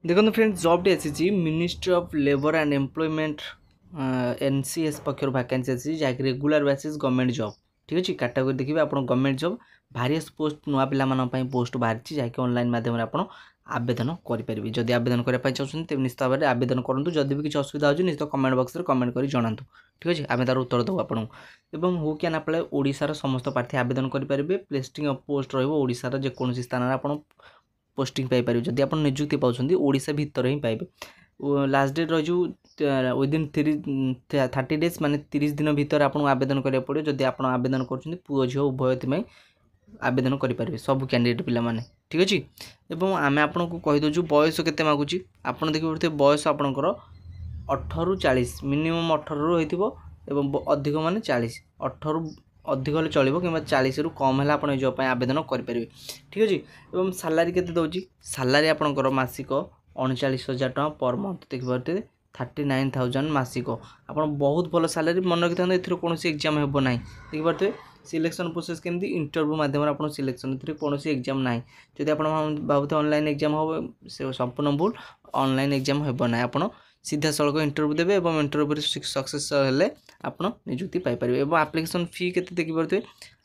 देखो friends job आसी ministry of labour and employment NCS पक्षर वैकेंसी आसी जहाँकि रेगुलर बेसिस गवर्नमेंट जॉब ठीक अच्छे कैटेगोरी देखिए आप गवर्नमेंट जॉब भारियस पोस्ट नुआ पिला पोस्ट बाहरी जहाँकि ऑनलाइन माध्यम आप आवेदन करेंगे जदि आवेदन करने चाहते तेज निश्चित भाव में आवेदन करूँ जदि भी किसी असुविधा हो निश्चित कमेंट बॉक्स में कमेंट कर जनातु ठीक अच्छे आम तार उत्तर देव आपको एवं हु कैन अप्लाई ओडिशार समस्त प्रार्थी आवेदन करेंगे प्लेस्टिंग ऑफ पोस्ट रोशार जेकोसी स्थान आप पोस्टिंग पाइपर जदि आप निजुक्ति पाँच ओडिशा भितर ही पाइबे लास्ट डेट रही विदिन 30 डेज माने 30 दिन भितर आपको आवेदन करा पड़े जदि आप आवेदन कर पुओ झील उभय आवेदन करेंगे सब कैंडिडेट पिला माने ठीक अच्छे एवं आम आपको कहीदे बयस के मागुची आप देखिए बयस आपंकर 18 ରୁ 40 मिनिमम 18 ରୁ होइथिबो एवं अधिक माने 40 18 ରୁ अधिक हेल्ले चलो कि 40 ରୁ कम है आप जॉब आवेदन करेंगे ठीक अच्छे एवं सालारी के दौर सालारी आपंकर मासिक 39,000 टका पर मंथ देखिए 39,000 मासिक आप बहुत भल सालारी मन रखी था कौन एग्जाम हे ना देखिए सिलेक्शन प्रोसेस केमती इंटरव्यू माध्यम आप सिलेक्शन कौन एग्जाम ना जदि आप भावते ऑनलाइन एग्जाम हम से संपूर्ण भूल ऑनलाइन एग्जाम हे ना आप सीधा सड़क इंटरव्यू देवे और इंटरव्यू सक्सेस हेल्ले आप निजुक्ति पाइपर और आप्लिकेसन फी के देखिए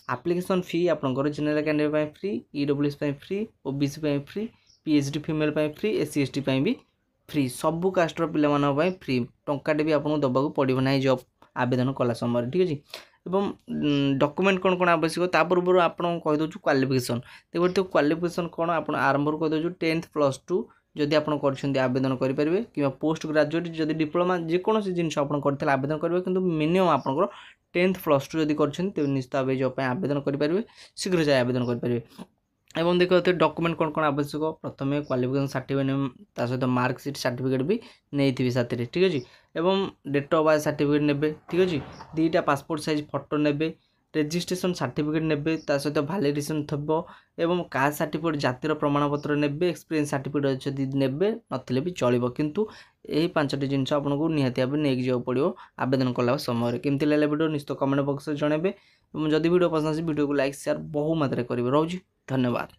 आप्लिकेसन फी आपंकर general candidate free EWS free OBC free PhD female free SC ST भी फ्री सबू कास्टर पिला फ्री टंकाटे भी आपको दबा पड़ो ना जॉब आवेदन कला समय ठीक अच्छे एवं डॉक्यूमेंट कौन कौन आवश्यक ता पूर्व आप कहीदे क्वालिफिकेशन देखो तो क्वालिफिकेशन कौन आप आरंभ कहीदे 10th +2 जदि आप आवेदन करेंगे कि पोस्ट ग्रेजुएट जदि डिप्लोमा जेकोसी जिन करते आवेदन करेंगे कि मिनिमम आप 10th +2 जदि कर निश्चित भाव जॉब आवेदन करेंगे शीघ्र जाए आवेदन करेंगे एवं देखो डॉक्यूमेंट कौन कौन आवश्यक प्रथम क्वालिफिकेशन सर्टिफिकेट सहित मार्कसीट सर्टिफिकेट भी नहीं साथी ठीक अच्छे एवं डेट ऑफ बर्थ सर्टिफिकेट ने ठीक अच्छे 2टा पासपोर्ट साइज फोटो ने रेजिस्ट्रेशन सर्टिफिकेट ने सहित भैलिडेसन थो एवं कास्ट सर्टिफिकेट जातिर प्रमाणपत्र ने एक्सपीरियंस सर्टिफिकेट जदि ने नथिले भी चलो किंतु यही 5टी जिनस आपको निहाती भाव नहीं जाओ पड़ो आवेदन कला समय केमती लगे वीडियो निश्चित कमेंट बॉक्स में जनइबे जदि वीडियो पसंद वीडियो को लाइक शेयर बहु मात्रा करेंगे रोज धन्यवाद।